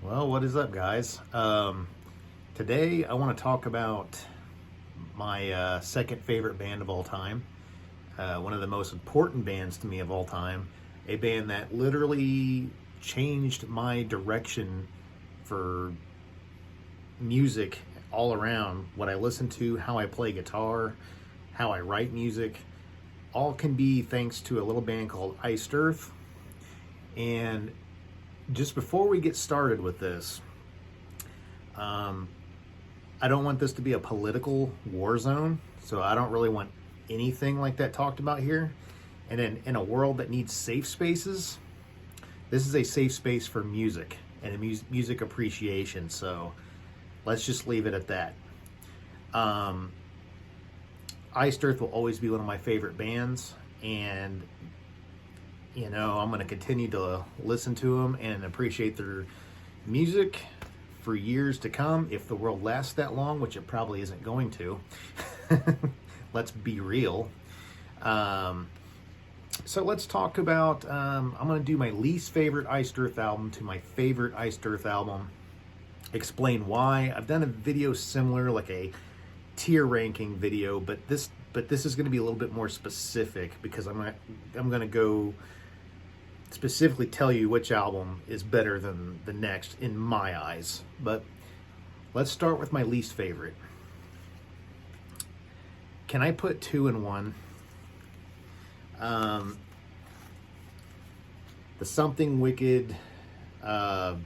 Well, what is up, guys? Today I want to talk about my second favorite band of all time. One of the most important bands to me of all time. A band that literally changed my direction for music all around. What I listen to, how I play guitar, how I write music. All can be thanks to a little band called Iced Earth. And just before we get started with this, I don't want this to be a political war zone, so I don't really want anything like that talked about here. And in a world that needs safe spaces, this is a safe space for music and music appreciation, so let's just leave it at that. Iced Earth will always be one of my favorite bands, and I'm going to continue to listen to them and appreciate their music for years to come, if the world lasts that long, which it probably isn't going to. Let's be real. So let's talk about, I'm going to do my least favorite Iced Earth album to my favorite Iced Earth album. Explain why. I've done a video similar, like a tier ranking video, but this is going to be a little bit more specific, because I'm going to go specifically tell you which album is better than the next in my eyes. But let's start with my least favorite. Can I put two in one? The Something Wicked Part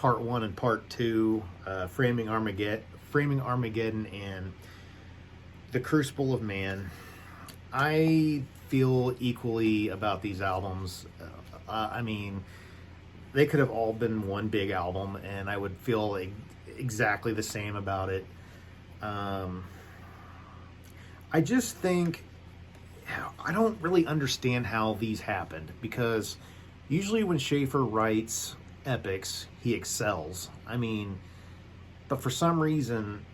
1 and Part 2, Framing Armageddon, and The Crucible of Man. I feel equally about these albums. They could have all been one big album, and I would feel exactly the same about it. I just think I don't really understand how these happened, because usually when Schaefer writes epics, he excels. But for some reason,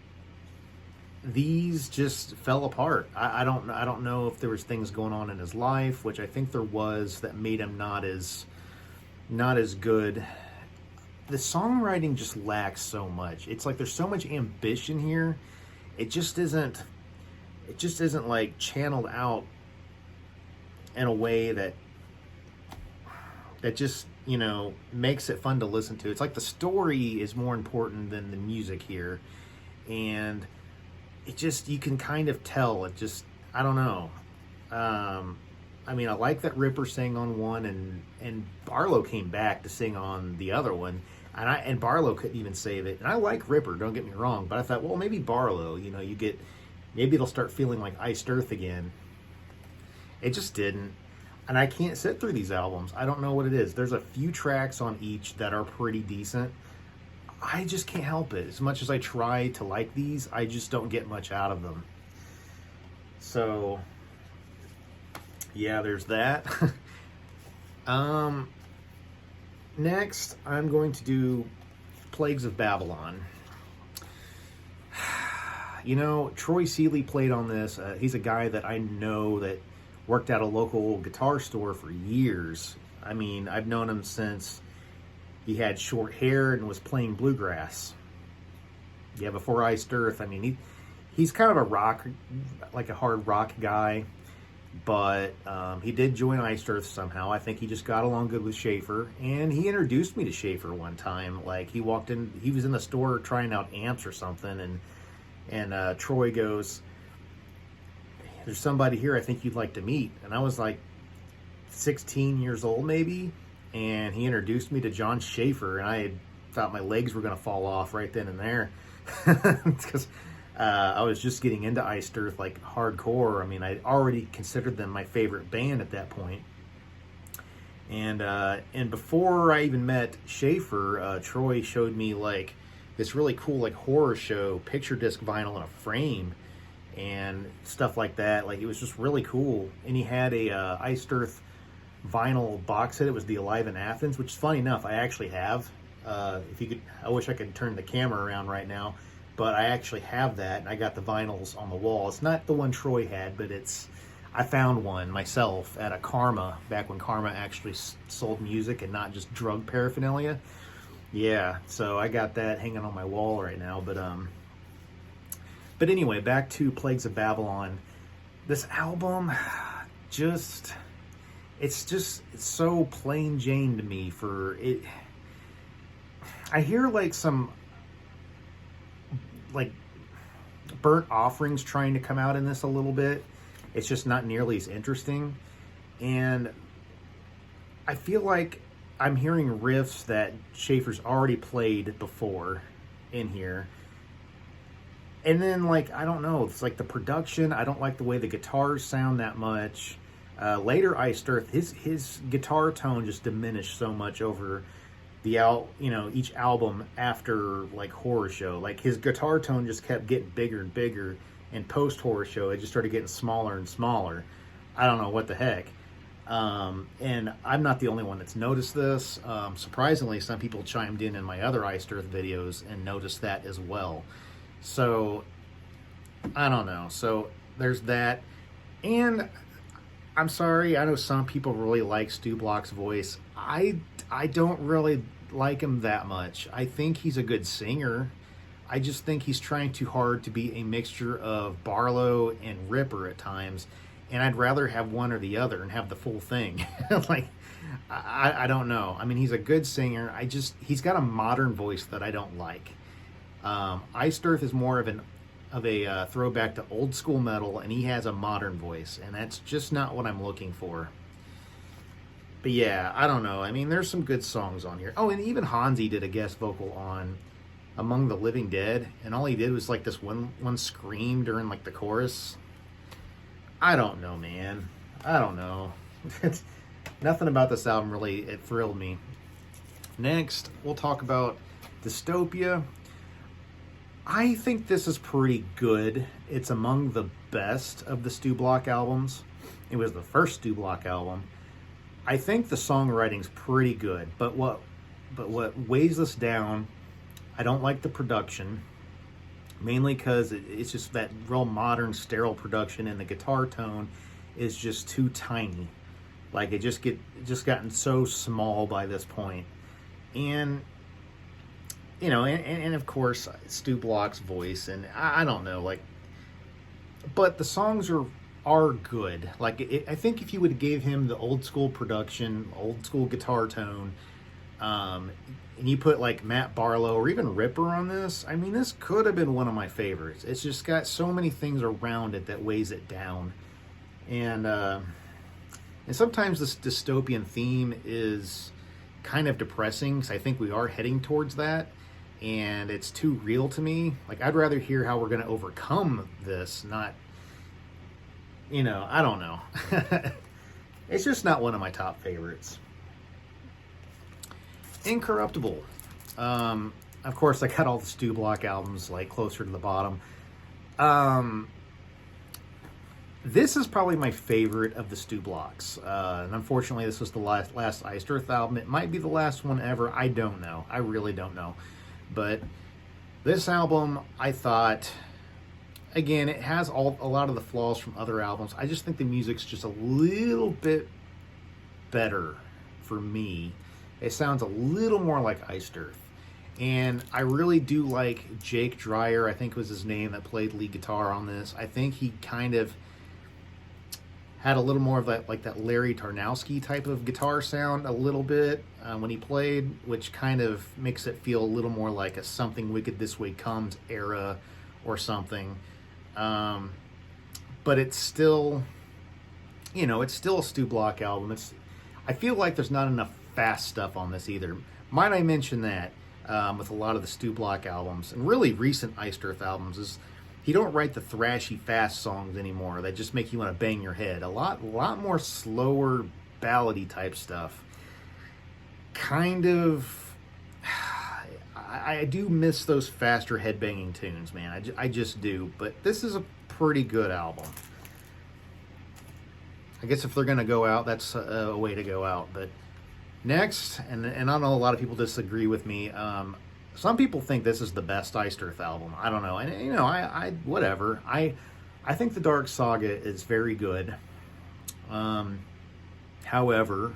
these just fell apart. I don't know if there was things going on in his life, which I think there was, that made him not as good. The songwriting just lacks so much. It's like there's so much ambition here. It just isn't like channeled out in a way that just, makes it fun to listen to. It's like the story is more important than the music here. And you can kind of tell. I don't know. I like that Ripper sang on one, and Barlow came back to sing on the other one, and Barlow couldn't even save it. And I like Ripper, don't get me wrong, but I thought, well, maybe Barlow, maybe it'll start feeling like Iced Earth again. It just didn't. And I can't sit through these albums. I don't know what it is. There's a few tracks on each that are pretty decent. I just can't help it. As much as I try to like these, I just don't get much out of them. So, yeah, there's that. Next, I'm going to do Plagues of Babylon. Troy Seeley played on this. He's a guy that I know that worked at a local guitar store for years. I've known him since he had short hair and was playing bluegrass. Yeah, before Iced Earth. He's kind of a rock, like a hard rock guy, but he did join Iced Earth somehow. I think he just got along good with Schaefer, and he introduced me to Schaefer one time. Like, he walked in, he was in the store trying out amps or something, and Troy goes, "There's somebody here I think you'd like to meet." And I was like 16 years old maybe, and he introduced me to John Schaefer, and I had thought my legs were going to fall off right then and there, because I was just getting into Iced Earth like hardcore. I already considered them my favorite band at that point. And before I even met Schaefer, Troy showed me like this really cool like horror show picture disc vinyl in a frame and stuff like that. Like, it was just really cool. And he had a Iced Earth vinyl box set. It was the Alive in Athens, which is funny enough, I actually have. I wish I could turn the camera around right now, but I actually have that, and I got the vinyls on the wall. It's not the one Troy had, but I found one myself at a Karma, back when Karma actually sold music and not just drug paraphernalia. Yeah, so I got that hanging on my wall right now. But anyway, back to Plagues of Babylon. This album, just it's so plain Jane to me. For it, I hear like some like burnt offerings trying to come out in this a little bit. It's just not nearly as interesting, and I feel like I'm hearing riffs that Schaefer's already played before in here. And then, like, I don't know, it's like the production, I don't like the way the guitars sound that much. Later Iced Earth, his guitar tone just diminished so much over each album after like Horror Show. Like his guitar tone just kept getting bigger and bigger, and post Horror Show it just started getting smaller and smaller. I don't know what the heck. And I'm not the only one that's noticed this. Surprisingly, some people chimed in my other Iced Earth videos and noticed that as well. So I don't know. So there's that. And I'm sorry, I know some people really like Stu Block's voice. I don't really like him that much. I think he's a good singer. I just think he's trying too hard to be a mixture of Barlow and Ripper at times, and I'd rather have one or the other and have the full thing. Like, I don't know. I mean, he's a good singer. He's got a modern voice that I don't like. Iced Earth is more of a throwback to old school metal, and he has a modern voice, and that's just not what I'm looking for. But yeah, I don't know. I mean, there's some good songs on here. Oh, and even Hansi did a guest vocal on Among the Living Dead, and all he did was like this one scream during like the chorus. I don't know, man. I don't know. Nothing about this album really, it thrilled me. Next, we'll talk about Dystopia. I think this is pretty good. It's among the best of the Stu Block albums. It was the first Stu Block album. I think the songwriting's pretty good, but what weighs this down, I don't like the production, mainly because it's just that real modern, sterile production, and the guitar tone is just too tiny. Like it just gotten so small by this point, and and of course Stu Block's voice, and I don't know, like, but the songs are good. Like I think if you would have gave him the old school production, old school guitar tone, and you put like Matt Barlow or even Ripper on this, I mean, this could have been one of my favorites. It's just got so many things around it that weighs it down, and sometimes this dystopian theme is kind of depressing, because I think we are heading towards that, and it's too real to me. Like, I'd rather hear how we're going to overcome this, not, I don't know. It's just not one of my top favorites. Incorruptible. Of course, I got all the Stu Block albums like closer to the bottom. This is probably my favorite of the Stu Blocks. And unfortunately, this was the last Iced Earth album. It might be the last one ever. I don't know. I really don't know. But this album, I thought, again, it has a lot of the flaws from other albums. I just think the music's just a little bit better for me. It sounds a little more like Iced Earth. And I really do like Jake Dreyer, I think was his name, that played lead guitar on this. I think he kind of had a little more of that, like that Larry Tarnowski type of guitar sound a little bit when he played, which kind of makes it feel a little more like a Something Wicked This Way Comes era or something. But it's still, it's still a Stu Block album. I feel like there's not enough fast stuff on this either. Might I mention that with a lot of the Stu Block albums, and really recent Iced Earth albums, is he don't write the thrashy fast songs anymore that just make you want to bang your head. A lot more slower ballady type stuff. Kind of, I do miss those faster headbanging tunes, man. I just do. But this is a pretty good album. I guess if they're going to go out, that's a way to go out. But next, and I know a lot of people disagree with me. Some people think this is the best Iced Earth album. I don't know, and I whatever. I think the Dark Saga is very good. However,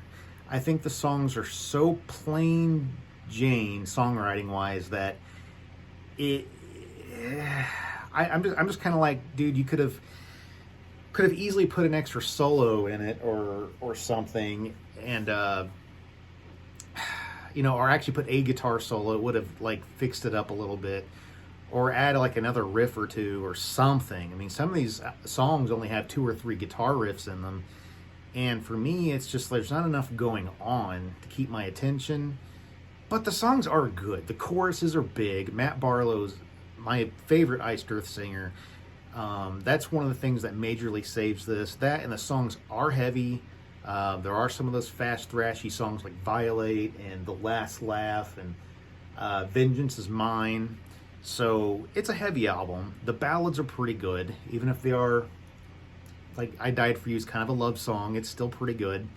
I think the songs are so plain Jane, songwriting wise, that it. I'm just kind of like, dude, you could have easily put an extra solo in it or something, and or actually put a guitar solo. It would have like fixed it up a little bit, or add like another riff or two or something. I mean, some of these songs only have 2 or 3 guitar riffs in them, and for me, it's just there's not enough going on to keep my attention. But the songs are good. The choruses are big. Matt Barlow's my favorite Iced Earth singer. That's one of the things that majorly saves this. That and the songs are heavy. There are some of those fast, thrashy songs like Violate and The Last Laugh and Vengeance is Mine. So it's a heavy album. The ballads are pretty good, even if they are, like I Died For You is kind of a love song. It's still pretty good.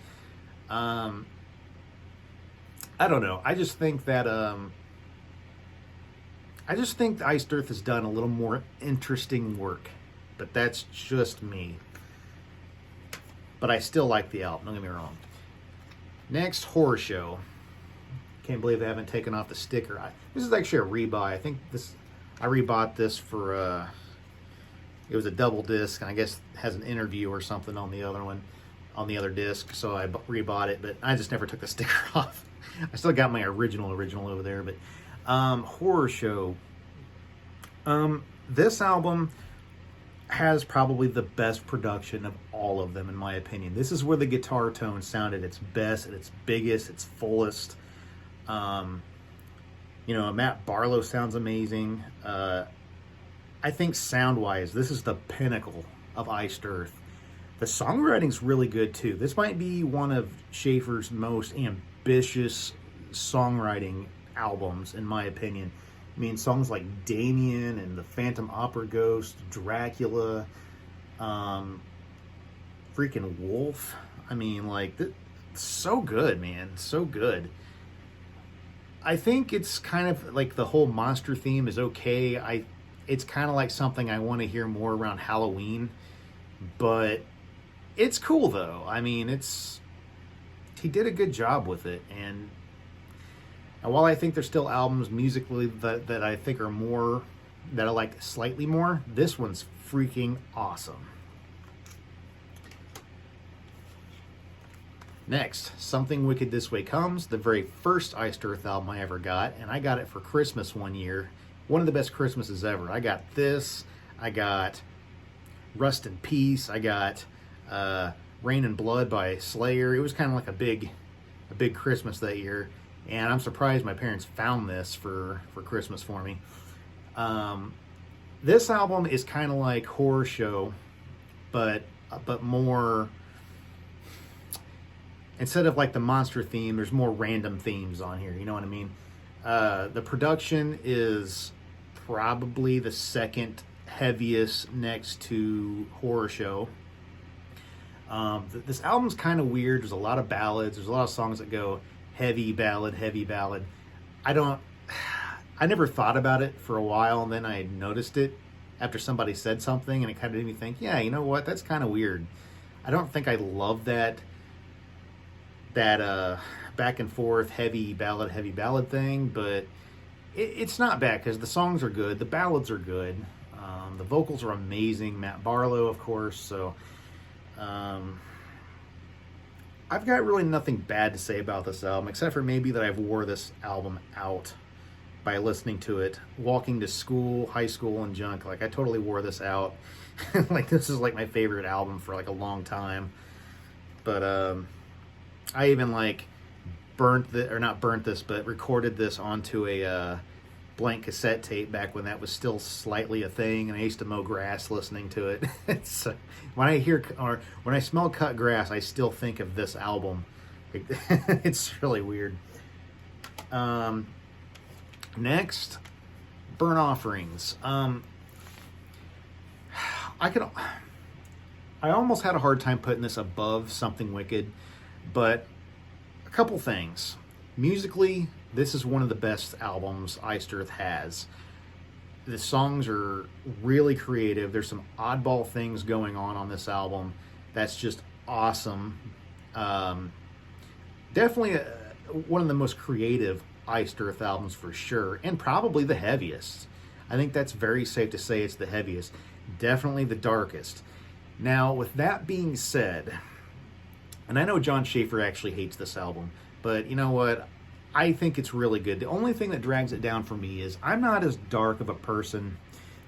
I don't know. I just think that Iced Earth has done a little more interesting work, but that's just me. But I still like the album, don't get me wrong. Next, Horror Show. Can't believe they haven't taken off the sticker. This is actually a rebuy. I rebought this for, it was a double disc, and I guess it has an interview or something on the other one, on the other disc, so I rebought it, but I just never took the sticker off. I still got my original over there, but Horror Show. This album has probably the best production of all of them, in my opinion. This is where the guitar tone sounded its best, at its biggest, its fullest. Matt Barlow sounds amazing. I think sound-wise, this is the pinnacle of Iced Earth. The songwriting's really good, too. This might be one of Schaefer's most ambitious songwriting albums, in my opinion. I mean, songs like Damien and the Phantom Opera Ghost, Dracula, freaking Wolf. I mean, like, so good, man. So good. I think it's kind of like the whole monster theme is okay. It's kind of like something I want to hear more around Halloween, but it's cool though. I mean, he did a good job with it, and while I think there's still albums musically that I think are more, that I like slightly more, this one's freaking awesome. Next, Something Wicked This Way Comes, the very first Iced Earth album I ever got, and I got it for Christmas one year. One of the best Christmases ever. I got this, I got Rust in Peace, I got Rain and Blood by Slayer. It was kind of like a big Christmas that year, and I'm surprised my parents found this for Christmas for me. This album is kind of like Horror Show, but more, instead of like the monster theme, there's more random themes on here, you know what I mean? The production is probably the second heaviest next to Horror Show. This album's kind of weird. There's a lot of ballads. There's a lot of songs that go heavy ballad, heavy ballad. I never thought about it for a while, and then I noticed it after somebody said something, and it kind of made me think, yeah, you know what? That's kind of weird. I don't think I love that back and forth heavy ballad thing, but it's not bad because the songs are good, the ballads are good, the vocals are amazing. Matt Barlow, of course. So I've got really nothing bad to say about this album, except for maybe that I've wore this album out by listening to it, walking to school, high school, and junk. Like, I totally wore this out. Like, this is like my favorite album for like a long time. But I even like recorded this onto a blank cassette tape back when that was still slightly a thing, and I used to mow grass listening to it. It's when I smell cut grass, I still think of this album. It's really weird. Next, Burnt Offerings. I almost had a hard time putting this above Something Wicked, but a couple things. Musically, this is one of the best albums Iced Earth has. The songs are really creative. There's some oddball things going on this album that's just awesome. Definitely one of the most creative Iced Earth albums for sure, and probably the heaviest. I think that's very safe to say it's the heaviest. Definitely the darkest. Now, with that being said, and I know John Schaefer actually hates this album, but you know what? I think it's really good. The only thing that drags it down for me is I'm not as dark of a person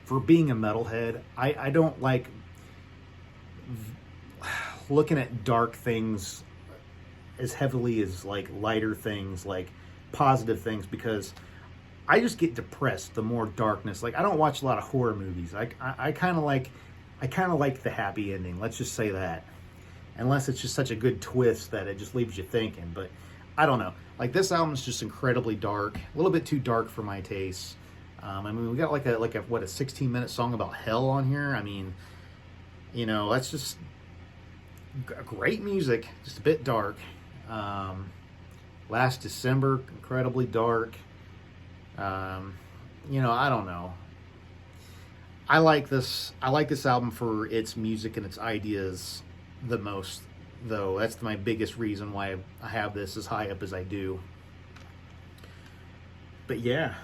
for being a metalhead. I don't like looking at dark things as heavily as like lighter things, like positive things, because I just get depressed the more darkness. Like, I don't watch a lot of horror movies. I kind of like the happy ending. Let's just say that, unless it's just such a good twist that it just leaves you thinking. But I don't know. Like, this album's just incredibly dark, a little bit too dark for my taste. I mean, we got like a 16-minute song about hell on here. I mean, you know, that's just great music, just a bit dark. Last December, incredibly dark. You know, I don't know. I like this album for its music and its ideas the most, though. That's my biggest reason why I have this as high up as I do. But yeah.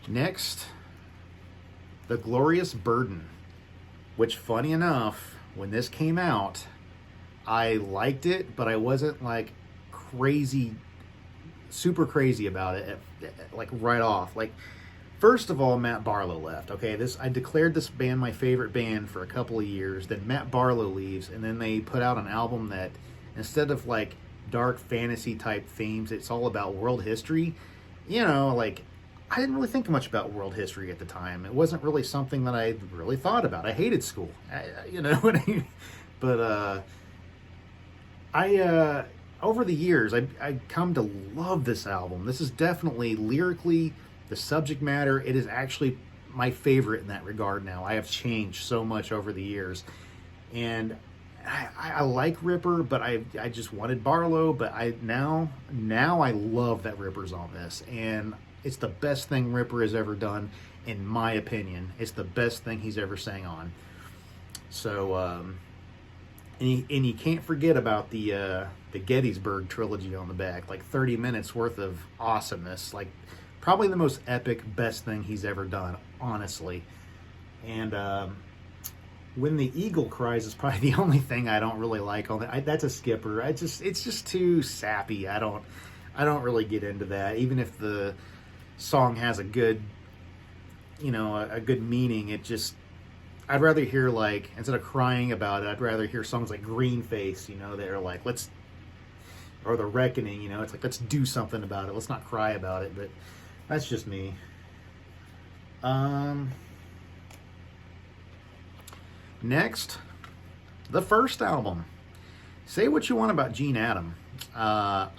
Next, The Glorious Burden, which, funny enough, when this came out, I liked it, but I wasn't like super crazy about it, like right off. Like, first of all, Matt Barlow left. Okay, I declared this band my favorite band for a couple of years. Then Matt Barlow leaves, and then they put out an album that, instead of like dark fantasy type themes, it's all about world history. You know, like, I didn't really think much about world history at the time. It wasn't really something that I really thought about. I hated school, you know what I mean? But over the years, I come to love this album. This is definitely, lyrically, the subject matter, it is actually my favorite in that regard now. I have changed so much over the years. And I like Ripper, but I just wanted Barlow, but now I love that Ripper's on this. And it's the best thing Ripper has ever done, in my opinion. It's the best thing he's ever sang on. So, and you can't forget about the Gettysburg trilogy on the back. Like 30 minutes worth of awesomeness. Like, probably the most epic, best thing he's ever done, honestly. And When the Eagle Cries is probably the only thing I don't really like on that. That's a skipper. It's just too sappy. I don't really get into that. Even if the song has a good, you know, a good meaning, I'd rather hear, like, instead of crying about it, I'd rather hear songs like Green Face, you know, that are like, or The Reckoning, you know, it's like, let's do something about it. Let's not cry about it. But that's just me. Next, the first album. Say what you want about Gene Adam. I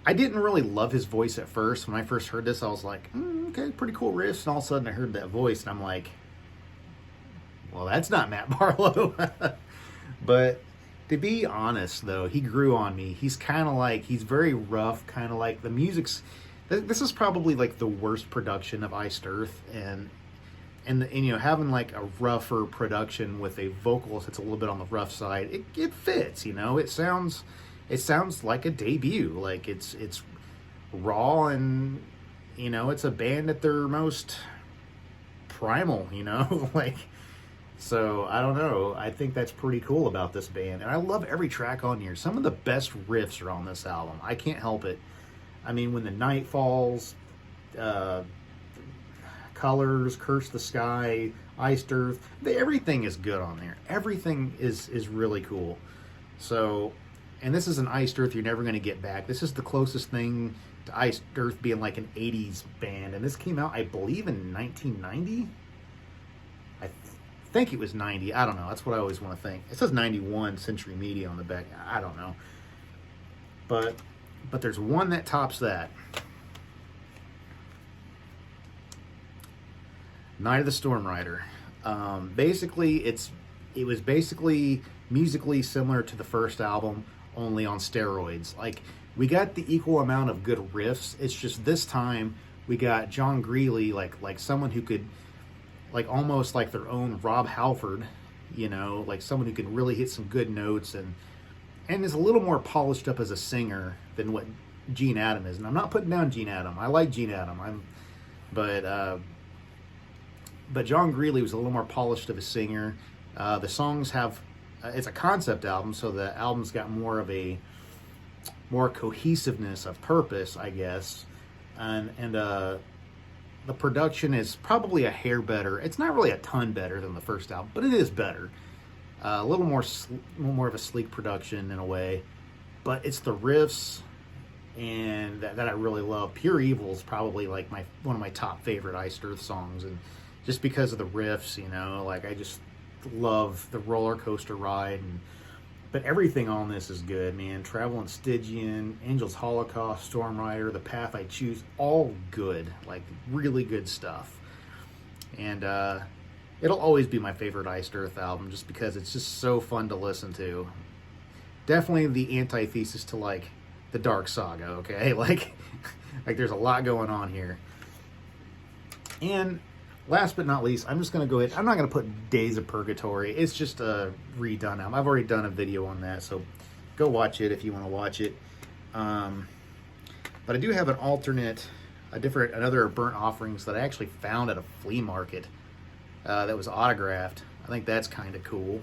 didn't really love his voice at first. When I first heard this, I was like, okay, pretty cool riffs. And all of a sudden I heard that voice and I'm like, well, that's not Matt Barlow. But to be honest, though, he grew on me. He's very rough, kind of like the music's. This is probably like the worst production of Iced Earth, and you know, having like a rougher production with a vocalist that's a little bit on the rough side, it fits. You know, it sounds like a debut. Like it's raw, and you know, it's a band at their most primal. You know, like. So, I don't know. I think that's pretty cool about this band. And I love every track on here. Some of the best riffs are on this album. I can't help it. I mean, When the Night Falls, Colors, Curse the Sky, Iced Earth, everything is good on there. Everything is really cool. So, and this is an Iced Earth you're never going to get back. This is the closest thing to Iced Earth being like an 80s band. And this came out, I believe, in 1990? I think it was 90. I don't know. That's what I always want to think. It says 91 Century Media on the back. I don't know. But there's one that tops that. Night of the Storm Rider. Basically, it was basically musically similar to the first album, only on steroids. Like, we got the equal amount of good riffs. It's just this time we got John Greeley, like someone who could, like, almost like their own Rob Halford, you know, like someone who can really hit some good notes and is a little more polished up as a singer than what Gene Adam is. And I'm not putting down Gene Adam. I like Gene Adam. But John Greeley was a little more polished of a singer. The songs have, it's a concept album, so the album's got more of a more cohesiveness of purpose, I guess. And the production is probably a hair better. It's not really a ton better than the first album, but it is better. A little more of a sleek production in a way, but it's the riffs and that I really love. Pure Evil is probably like one of my top favorite Iced Earth songs, and just because of the riffs, you know, like I just love the roller coaster ride. But everything on this is good, man. Traveling Stygian, Angel's Holocaust, Storm Rider, The Path I Choose, all good, like really good stuff. And it'll always be my favorite Iced Earth album just because it's just so fun to listen to. Definitely the antithesis to like the Dark Saga, okay? Like there's a lot going on here. And last but not least, I'm just going to go ahead. I'm not going to put Days of Purgatory. It's just a redone album. I've already done a video on that, so go watch it if you want to watch it. But I do have an alternate, another Burnt Offerings that I actually found at a flea market that was autographed. I think that's kind of cool.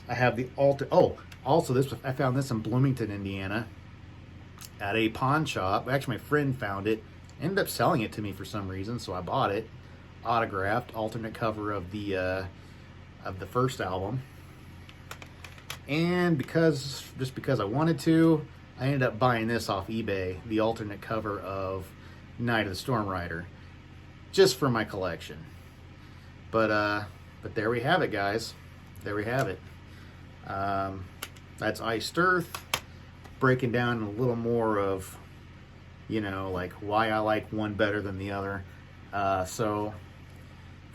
I have the also I found this in Bloomington, Indiana, at a pawn shop. Actually, my friend found it. Ended up selling it to me for some reason, so I bought it. Autographed, alternate cover of the first album. And just because I wanted to, I ended up buying this off eBay, the alternate cover of Night of the Storm Rider, just for my collection. But there we have it, guys. There we have it. That's Iced Earth, breaking down a little more of, you know, like why I like one better than the other. So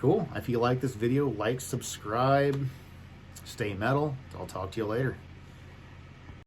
cool. If you like this video, like, subscribe, stay metal. I'll talk to you later.